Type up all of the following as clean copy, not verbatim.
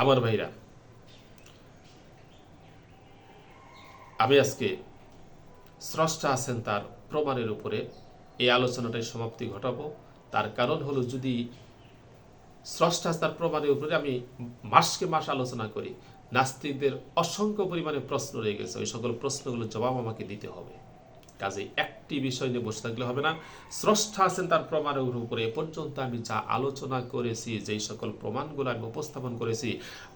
আমার ভাইরা, আমি আজকে স্রষ্টা আছেন তার প্রমাণের উপরে এই আলোচনাটাই সমাপ্তি ঘটাবো। তার কারণ হলো, যদি স্রষ্টা তার প্রমাণের উপরে আমি মাসকে মাস আলোচনা করি, নাস্তিকদের অসংখ্য পরিমাণে প্রশ্ন রয়ে গেছে, ওই সকল প্রশ্নগুলোর জবাব আমাকে দিতে হবে। কাজে একটি বিষয় নিয়ে বসে থাকলে হবে না। স্রষ্টা আছেন তার প্রমাণের উপরে এ পর্যন্ত আমি যা আলোচনা করেছি, যেই সকল প্রমাণগুলো আমি উপস্থাপন করেছি,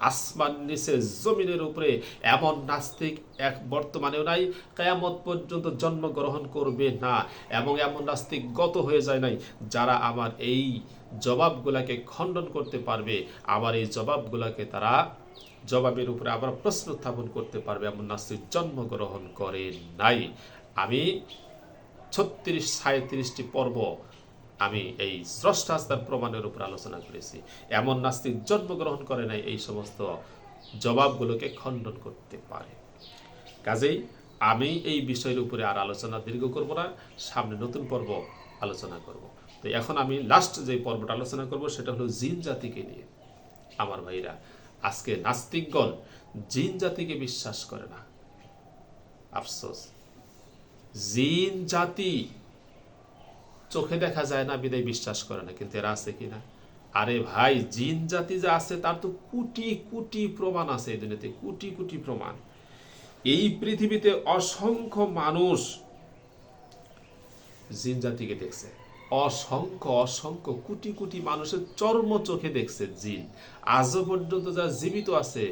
আসমান নিচে জমিনের উপরে এমন নাস্তিক এক বর্তমানেও নাই, কিয়ামত পর্যন্ত জন্মগ্রহণ করবে না, এবং এমন নাস্তিক গত হয়ে যায় নাই যারা আমার এই জবাবগুলাকে খণ্ডন করতে পারবে, আমার এই জবাবগুলাকে তারা জবাবের উপরে আবার প্রশ্ন উত্থাপন করতে পারবে, এমন নাস্তিক জন্মগ্রহণ করে নাই। আমি 36-37টি পর্ব আমি এই স্রষ্টাস্তার প্রমাণের উপর আলোচনা করেছি। এমন নাস্তিক জন্মগ্রহণ করে নাই এই সমস্ত জবাবগুলোকে খণ্ডন করতে পারে। কাজেই আমি এই বিষয়ের উপরে আর আলোচনা দীর্ঘ করব না, সামনে নতুন পর্ব আলোচনা করব। তো এখন আমি লাস্ট যে পর্বটা আলোচনা করব সেটা হলো জিন জাতিকে নিয়ে। আমার ভাইরা, আজকে নাস্তিকগণ জিন জাতিকে বিশ্বাস করে না। আফসোস, জিন জাতি চোখে দেখা যায় না বিদায় বিশ্বাস করে না, কিন্তু এরা আছে কিনা? আরে ভাই, জিন জাতি যা আছে তার তো কোটি কোটি প্রমাণ আছে, এই দুনিয়াতে কোটি কোটি প্রমাণ। এই পৃথিবীতে অসংখ্য মানুষ জিন জাতিকে দেখছে, অসংখ্য অসংখ্য কোটি কোটি মানুষের চর্ম চোখে দেখছে জিন। আজও পর্যন্ত যারা জীবিত আছে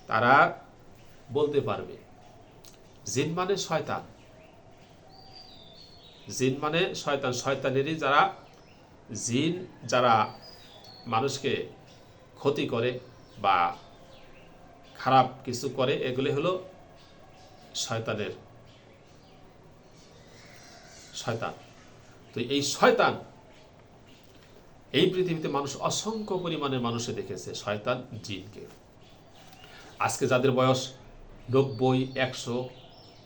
তারা বলতে পারবে জিন মানে শয়তান, জিন মানে শয়তান, শয়তানেরই যারা জিন, যারা মানুষকে ক্ষতি করে বা খারাপ কিছু করে, এগুলি হলো শয়তানের শয়তান। তো এই শয়তান, এই পৃথিবীতে মানুষ অসংখ্য পরিমাণে মানুষে দেখেছে শয়তান জিনকে। আজকে যাদের বয়স 90, 100,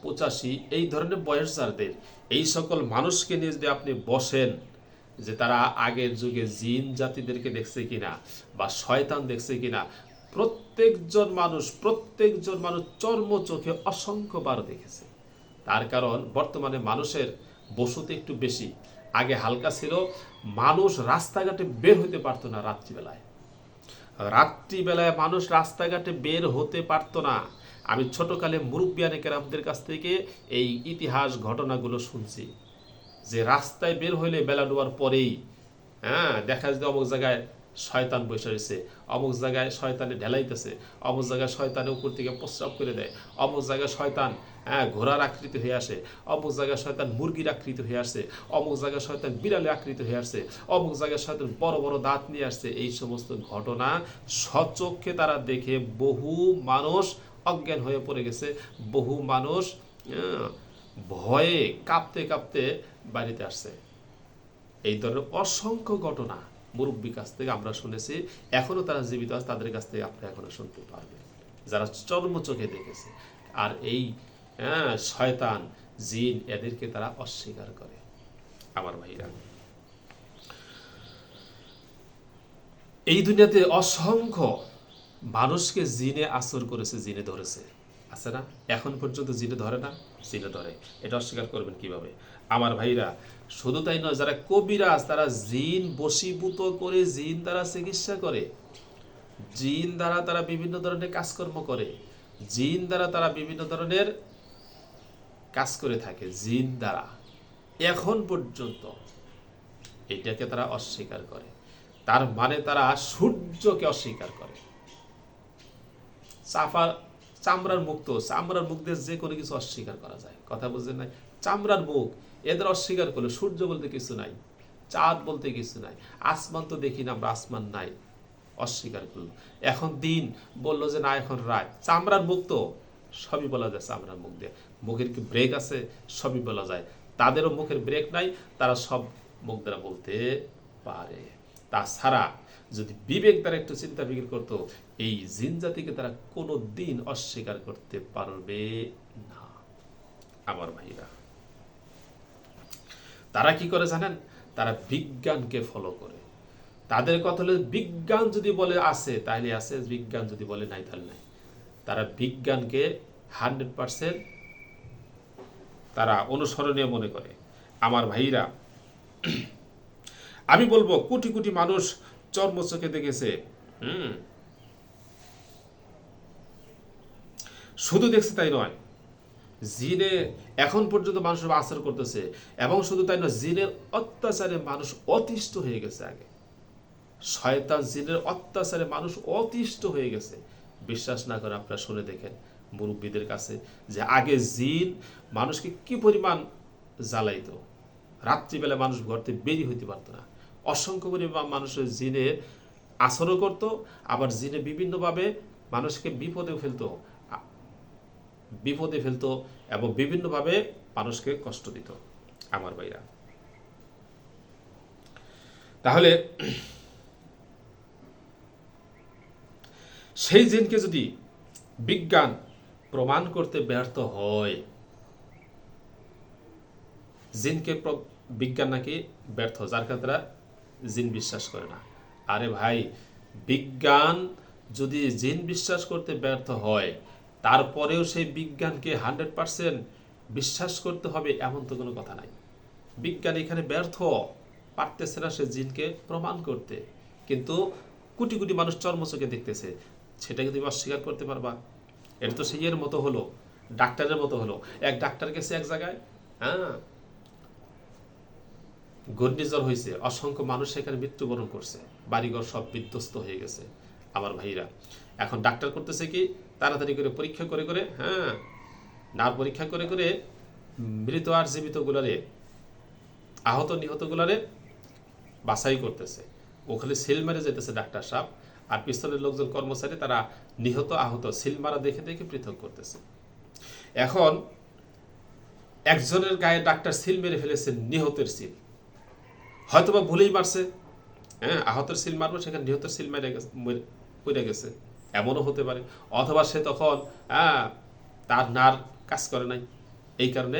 85 এই ধরনের বয়স যাদের, এই সকল মানুষকে নিয়ে যদি আপনি বসেন যে তারা আগের যুগে জিন জাতিদেরকে দেখছে কিনা বা শয়তান দেখছে কিনা, প্রত্যেকজন মানুষ চর্ম চোখে অসংখ্যবার দেখেছে। তার কারণ বর্তমানে মানুষের বসতি একটু বেশি, আগে হালকা ছিল, মানুষ রাস্তাঘাটে বের হতে পারতো না রাত্রিবেলায় মানুষ রাস্তাঘাটে বের হতে পারতো না। আমি ছোটকালে মুরব্বিয়ানে কেরামদের কাছ থেকে এই ইতিহাস ঘটনাগুলো শুনছি যে রাস্তায় বের হইলে বেলা ডোবার পরেই দেখা যায় অমুক জায়গায় শয়তান বসে রয়েছে, অমুক জায়গায় শয়তানে ঢেলাইতেছে, অমুক জায়গায় শয়তানের উপর থেকে প্রস্রাব করে দেয়, অমুক জায়গায় শয়তান ঘোড়ার আকৃতি হয়ে আসে, অমুক জায়গায় শয়তান মুরগির আকৃতি হয়ে আসছে, অমুক জায়গায় শয়তান বিড়ালের আকৃতি হয়ে আসছে, অমুক জায়গায় শয়তান বড় বড় দাঁত নিয়ে আসছে। এই সমস্ত ঘটনা স্বচক্ষে তারা দেখে বহু মানুষ অজ্ঞান হয়ে পড়ে গেছে, বহু মানুষ ভয়ে কাঁপতে কাঁপতে বাড়িতে আসছে। এই ধরনের অসংখ্য ঘটনা মুরব্বী কাছ থেকে আমরা শুনেছি, এখনো তারা জীবিত আছে, তাদের কাছ থেকে আপনি এখনো শুনতে পারবেন যারা চর্ম চোখে দেখেছে। আর এই শয়তান জিন এদেরকে তারা অস্বীকার করে। আমার ভাইরা, এই দুনিয়াতে অসংখ্য মানুষকে জিনে আসর করেছে, জিনে ধরেছে, আছে না? এখন পর্যন্ত জিনে ধরে না? জিনে ধরে, এটা অস্বীকার করবেন কিভাবে? আমার ভাইরা, শুধু তাই নয়, যারা কবিরাজ তারা জিন বশীভূত করে জিন দ্বারা চিকিৎসা করে, জিন দ্বারা তারা বিভিন্ন ধরনের কাজকর্ম করে, জিন দ্বারা তারা বিভিন্ন ধরনের কাজ করে থাকে, জিন দ্বারা এখন পর্যন্ত এটাকে তারা অস্বীকার করে। তার মানে তারা সূর্যকে অস্বীকার করে। চামড়ার মুখ দিয়ে যে কোনো কিছু অস্বীকার করা যায়, কথা বুঝলেন নাই? চামড়ার মুখ, এদের অস্বীকার করলো। সূর্য বলতে কিছু নাই, চাঁদ বলতে কিছু নাই, আসমান তো দেখি না আমরা, আসমান নাই, অস্বীকার করলো। এখন দিন বললো যে না এখন রাত, চামড়ার মুখ তো সবই বলা যায়, চামড়ার মুখ দিয়ে। মুখের কি ব্রেক আছে? সবই বলা যায়। তাদেরও মুখের ব্রেক নাই, তারা সব মুখ দ্বারা বলতে পারে। তাছাড়া যদি বিবেক দ্বারা একটু চিন্তা ফিকির করতো, এই জিন জাতিকে তারা কোনো দিন অস্বীকার করতে পারবে না। আমার ভাইরা, তারা কি করে জানেন? তারা বিজ্ঞানকে ফলো করে। তাদের কথা হলো বিজ্ঞান যদি বলে আছে তাহলে আছে, বিজ্ঞান যদি বলে নাই তাহলে নাই। তারা বিজ্ঞানকে 100% তারা অনুসরণীয় মনে করে। আমার ভাইরা, আমি বলবো কোটি কোটি মানুষ চর্মচোখে দেখেছে, শুধু দেখছে তাই নয়, জিনে এখন পর্যন্ত মানুষের আচরণ করতেছে, এবং শুধু তাই নয়, জিনের অত্যাচারে মানুষ অতিষ্ঠ হয়ে গেছে। আগে শয়তান জিনের অত্যাচারে মানুষ অতিষ্ঠ হয়ে গেছে। বিশ্বাস না করে আপনারা শুনে দেখেন মুরব্বীদের কাছে, যে আগে জিন মানুষকে কি পরিমাণ জ্বালাইতো। রাত্রিবেলা মানুষ ঘর থেকে বেরিয়ে হইতে পারতো না। অসংখ্য পরিমাণ মানুষের জিনে আচরণ করত, আবার জিনে বিভিন্নভাবে মানুষকে বিপদে ফেলতো এবং বিভিন্নভাবে মানুষকে কষ্ট দিত। আমার ভাইরা, তাহলে সেই জিনকে যদি বিজ্ঞান প্রমাণ করতে ব্যর্থ হয়, জিনকে বিজ্ঞান নাকি ব্যর্থ, যার কারণে জিন বিশ্বাস করে না। আরে ভাই, বিজ্ঞান যদি জিন বিশ্বাস করতে ব্যর্থ হয়, তারপরেও সেই বিজ্ঞানকে 100% বিশ্বাস করতে হবে এমন তো কোনো কথা নাই। বিজ্ঞান এখানে ব্যর্থ, পারতেছে না সে জিনকে প্রমাণ করতে, কিন্তু কোটি কোটি মানুষ চর্মচোখে দেখতেছে। সেটাকে তুমি অস্বীকার করতে পারবা? এটা তো সেই এর মতো হলো, ডাক্তারের মতো হলো। এক ডাক্তার গেছে এক জায়গায়, ঘূর্ণিঝড় হয়েছে, অসংখ্য মানুষ সেখানে মৃত্যুবরণ করছে, বাড়িঘর সব বিধ্বস্ত হয়ে গেছে। আমার ভাইরা, এখন ডাক্তার করতেছে কি, তাড়াতাড়ি করে পরীক্ষা করে করে, নার পরীক্ষা করে করে মৃত আর জীবিত গুলারে, আহত নিহত গুলারে বাছাই করতেছে। ওখানে সিল মেরে যেতেছে ডাক্তার সাহেব, আর পিছনের লোকজন কর্মচারী তারা নিহত আহত সিল মারা দেখে দেখে পৃথক করতেছে। এখন একজনের গায়ে ডাক্তার সিল মেরে ফেলেছে, নিহতের সিল, হয়তোবা ভুলেই মারছে, আহতের সিল মারবো, সেখানে নিহতের সিল পড়ে গেছে, এমনও হতে পারে। অথবা সে তখন তার নার কাজ করে নাই, এই কারণে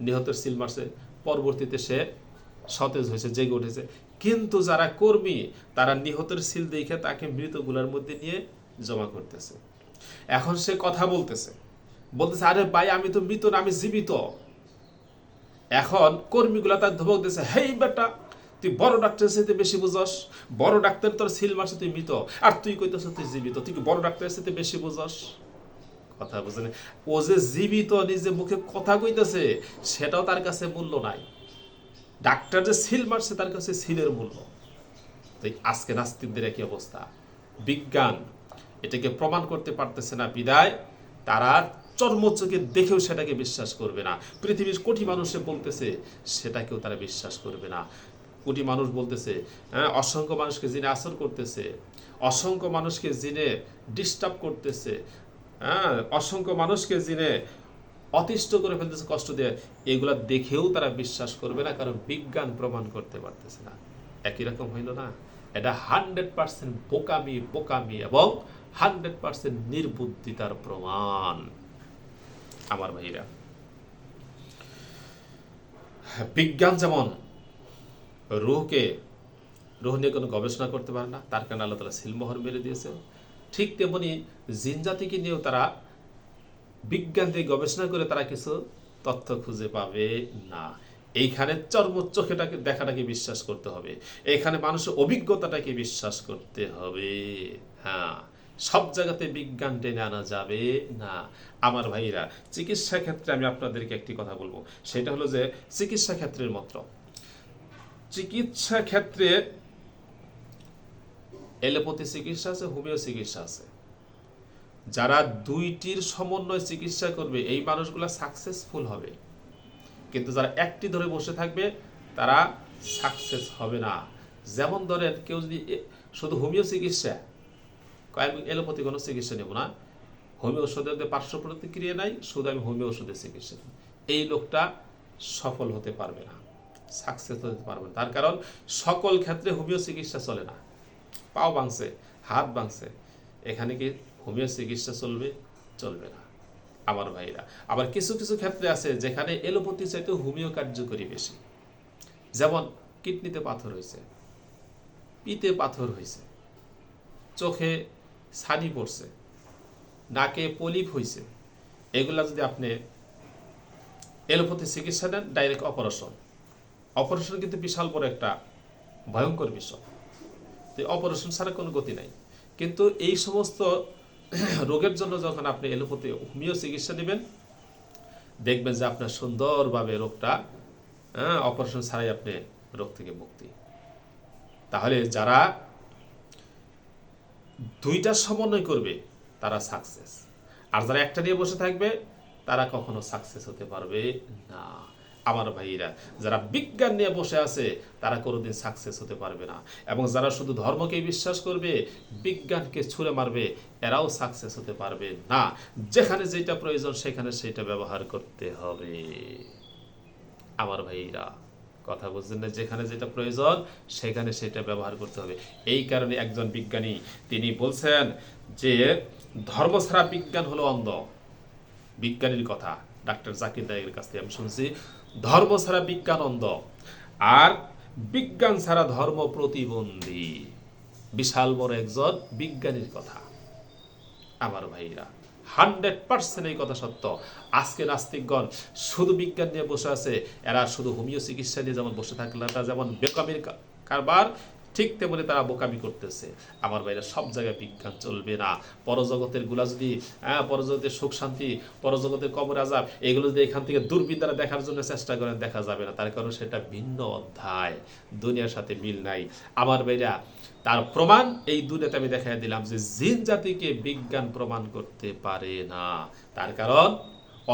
নিহতের সিল মারছে, পরবর্তীতে সে সতেজ হয়েছে, জেগে উঠেছে। কিন্তু যারা কর্মী, তারা নিহতের সিল দেখে তাকে মৃতগুলার মধ্যে নিয়ে জমা করতেছে। এখন সে কথা বলতেছে, আরে ভাই, আমি তো মৃত না, আমি জীবিত। এখন কর্মীগুলা তার ধমক দিয়েছে, হেই বেটা, তুই বড় ডাক্তারের সাথে বেশি বুঝস, বড় ডাক্তার তোর সিল মারছে, তুই মৃত, আর তুই কইতেছ তুই জীবিত, তুই বড় ডাক্তারের সাথে বেশি বুঝস। কথা বুঝেন? ও যে জীবিত, নিজে মুখে কথা কইতেছে, সেটাও তার কাছে মূল্য নাই। ডাক্তার যে সিল মারছে, তার কাছে সিলের মূল্য। তাই আজকে নাস্তিকদের একই অবস্থা। বিজ্ঞান এটাকে প্রমাণ করতে পারতেছে না বিদায় তারা চর্মচোখে দেখেও সেটাকে বিশ্বাস করবে না। পৃথিবীর কোটি মানুষে বলতেছে, সেটাকেও তারা বিশ্বাস করবে না। কোটি মানুষ বলতেছে, অসংখ্য মানুষকে জিনে আসর করতেছে, অসংখ্য মানুষকে জিনে ডিস্টার্ব করতেছে, অসংখ্য মানুষকে জিনে অতিষ্ঠ করে ফেলতেছে, কষ্ট দেয়। এগুলা দেখেও তারা বিশ্বাস করবে না, কারণ বিজ্ঞান প্রমাণ করতে পারতেছে না। একই রকম হইল না? এটা 100% বোকামি এবং 100% নির্বুদ্ধিতার প্রমাণ। আমার ভাইরা, বিজ্ঞান যেমন রুহ নিয়ে কোনো গবেষণা করতে পারে না, তার কারণে আল্লাহ তাআলা সিলমোহর মেরে দিয়েছে, ঠিক তেমনি জিন জাতিকে নিয়েও তারা বিজ্ঞান দিয়ে গবেষণা করে তারা কিছু তথ্য খুঁজে পাবে না। এইখানে চোখেটাকে দেখাটাকে বিশ্বাস করতে হবে, এইখানে মানুষের অভিজ্ঞতাটাকে বিশ্বাস করতে হবে। সব জায়গাতে বিজ্ঞান টেনে আনা যাবে না। আমার ভাইরা, চিকিৎসা ক্ষেত্রে আমি আপনাদেরকে একটি কথা বলবো, সেটা হলো যে চিকিৎসা ক্ষেত্রের মতো, চিকিৎসা ক্ষেত্রে এলোপ্যাথি চিকিৎসা আছে, হোমিও চিকিৎসা আছে। যারা দুইটির সমন্বয় চিকিৎসা করবে, এই মানুষগুলো সাকসেসফুল হবে। কিন্তু যারা একটি ধরে বসে থাকবে, তারা সাকসেস হবে না। যেমন ধরেন, কেউ যদি শুধু হোমিও চিকিৎসা, আমি এলোপ্যাথি কোনো চিকিৎসা নেব না, হোমিও ওষুধের পার্শ্ব প্রতিক্রিয়া নাই, শুধু আমি হোমিও ওষুধের চিকিৎসা নেব, এই লোকটা সফল হতে পারবে না, সাকসেস হতে পারবে না। তার কারণ সকল ক্ষেত্রে হোমিও চিকিৎসা চলে না। পাও ভাঙছে, হাত ভাঙছে, এখানে কি হোমিও চিকিৎসা চলবে না। আমার ভাইরা, আবার কিছু কিছু ক্ষেত্রে আছে যেখানে এলোপ্যাথি চাইতে হোমিও কার্যকরী বেশি। যেমন কিডনিতে পাথর হয়েছে, পিতে পাথর হয়েছে, চোখে ছানি পড়ছে, নাকে পলিপ হয়েছে, এগুলা যদি আপনি এলোপ্যাথি চিকিৎসা নেন, ডাইরেক্ট অপারেশন। অপারেশন কিন্তু বিশাল বড় একটা ভয়ঙ্কর বিষয়, তো অপারেশন ছাড়া কোনো গতি নাই। কিন্তু এই সমস্ত রোগের জন্য যখন আপনি এলোপ্যাথি হোমিও চিকিৎসা নেবেন, দেখবেন যে আপনার সুন্দরভাবে রোগটা অপারেশন ছাড়াই আপনি রোগ থেকে মুক্তি। তাহলে যারা দুইটা সমন্বয় করবে তারা সাকসেস, আর যারা একটা নিয়ে বসে থাকবে তারা কখনো সাকসেস হতে পারবে না। আমার ভাইরা, যারা বিজ্ঞান নিয়ে বসে আছে তারা কোনোদিন সাকসেস হতে পারবে না, এবং যারা শুধু ধর্মকে বিশ্বাস করবে, বিজ্ঞানকে ছুঁড়ে মারবে, এরাও সাকসেস হতে পারবে না। যেখানে যেটা প্রয়োজন সেখানে সেটা ব্যবহার করতে হবে। আমার ভাইরা, কথা বুঝছেন না? যেখানে যেটা প্রয়োজন সেখানে সেটা ব্যবহার করতে হবে। এই কারণে একজন বিজ্ঞানী তিনি বলছেন যে ধর্ম ছাড়া বিজ্ঞান হলো অন্ধ। বিজ্ঞানীর কথা ডাক্তার জাকির নায়েকের কাছ থেকে আমি শুনছি, ধর্ম ছাড়া বিজ্ঞান অন্ধ, আর বিজ্ঞান ছাড়া ধর্ম প্রতিবন্ধী। বিশাল বড় একজন বিজ্ঞানীর কথা। আমার ভাইরা, 100% এই কথা সত্য। আজকে নাস্তিকগণ শুধু বিজ্ঞান নিয়ে বসে আছে, এরা শুধু হোমিও চিকিৎসা নিয়ে যেমন বসে থাকলে যেমন বোকামির কারবার, ঠিক তেমনি তারা বোকামি করতেছে। আমার ভাইরা, সব জায়গায় বিজ্ঞান চলবে না। পরজগতের গুলা যদি পরজগতের সুখ শান্তি, পরজগতের কবর আযাব, এগুলো যদি এখান থেকে দূরবীন দ্বারা দেখার জন্য চেষ্টা করেন, দেখা যাবে না। তার কারণ সেটা ভিন্ন অধ্যায়, দুনিয়ার সাথে মিল নাই। আমার ভাইরা, তার প্রমাণ এই দুনিয়াতে আমি দেখাই দিলাম যে জিন জাতিকে বিজ্ঞান প্রমাণ করতে পারে না। তার কারণ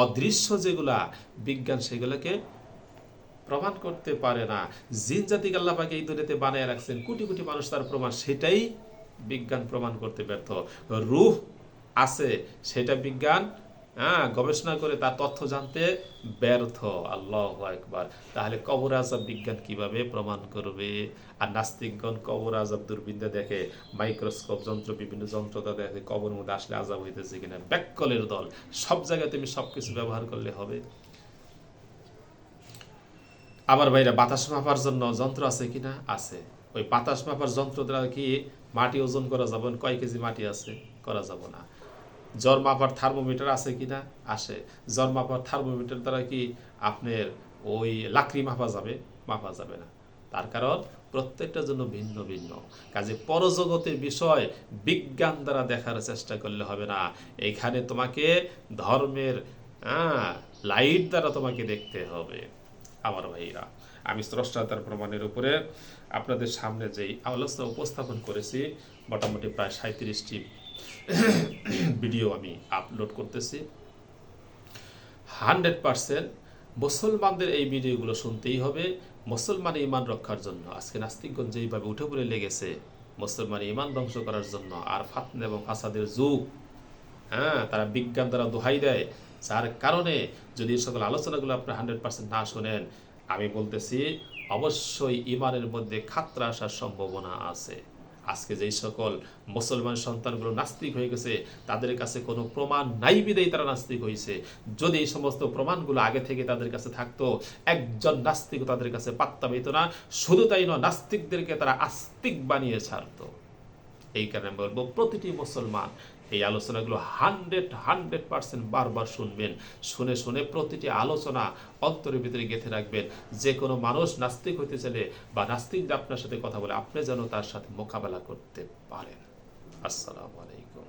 অদৃশ্য যেগুলা বিজ্ঞান সেগুলোকে প্রমাণ করতে পারে না। জিন জাতিকে আল্লাহ পাক এই দুনিয়াতে বানায় রাখছেন, কোটি কোটি মানুষ তার প্রমাণ, সেটাই বিজ্ঞান প্রমাণ করতে ব্যর্থ। রূহ আছে, সেটা বিজ্ঞান গবেষণা করে তার তথ্য জানতে ব্যর্থ। আল্লাহু আকবার। তাহলে কবর আযাব বিজ্ঞান কিভাবে প্রমাণ করবে? আর নাস্তিকগণ কবর আযাব দূরবীনে দেখে, মাইক্রোস্কোপ যন্ত্র, বিভিন্ন যন্ত্রটা দেখে কবর মধ্যে আসলে আযাব হইতেছে কিনা। ব্যাককলের দল। সব জায়গায় তুমি সবকিছু ব্যবহার করলে হবে? আমার ভাইরা, বাতাস মাপার জন্য যন্ত্র আছে কিনা? আছে। ওই বাতাস মাপার যন্ত্র দ্বারা কি মাটি ওজন করা যাবে? কয় কেজি মাটি আছে? করা যাব না। জ্বর মাপার থার্মোমিটার আছে কিনা? আসে। জ্বর মাপার থার্মোমিটার দ্বারা কি আপনার ওই লাকড়ি মাপা যাবে? মাপা যাবে না। তার কারণ প্রত্যেকটার জন্য ভিন্ন ভিন্ন। কাজে পরজগতের বিষয় বিজ্ঞান দ্বারা দেখার চেষ্টা করলে হবে না। এখানে তোমাকে ধর্মের লাইট দ্বারা তোমাকে দেখতে হবে। আমার ভাইরা, আমি স্রষ্টা তার প্রমাণের উপরে আপনাদের সামনে যেই আলোচনা উপস্থাপন করেছি, মোটামুটি প্রায় 37টি ভিডিও আমি আপলোড করতেছি। 100% মুসলমানদের এই ভিডিওগুলো শুনতেই হবে, মুসলমান ইমান রক্ষার জন্য। আজকে নাস্তিকগণ যেইভাবে উঠে পড়ে লেগেছে মুসলমান ইমান ধ্বংস করার জন্য, আর ফাতনা এবং ফাসাদের যুগ, তারা বিজ্ঞান দ্বারা দোহাই দেয়, যার কারণে যদি এই সকল আলোচনাগুলো আপনি 100% না শোনেন, আমি বলতেছি অবশ্যই ইমানের মধ্যে খাতরা আসার সম্ভাবনা আছে। আজকে যেই সকল মুসলমান সন্তানগুলো নাস্তিক হয়ে গেছে, তাদের কাছে কোনো প্রমাণ নাই বিধায় তারা নাস্তিক হয়েছে। যদি এই সমস্ত প্রমাণগুলো আগে থেকে তাদের কাছে থাকতো, একজন নাস্তিক তাদের কাছে পাত্তা পেত না। শুধু তাই নয়, নাস্তিকদেরকে তারা আস্তিক বানিয়ে ছাড়তো। এই কারণে বলবো, প্রতিটি মুসলমান এই আলোচনাগুলো 100% বারবার শুনবেন। শুনে শুনে প্রতিটি আলোচনা অন্তরের ভিতরে গেঁথে রাখবেন। যে কোনো মানুষ নাস্তিক হইতে চাইলে বা নাস্তিক আপনার সাথে কথা বলে, আপনি যেন তার সাথে মোকাবেলা করতে পারেন। আসসালামু আলাইকুম।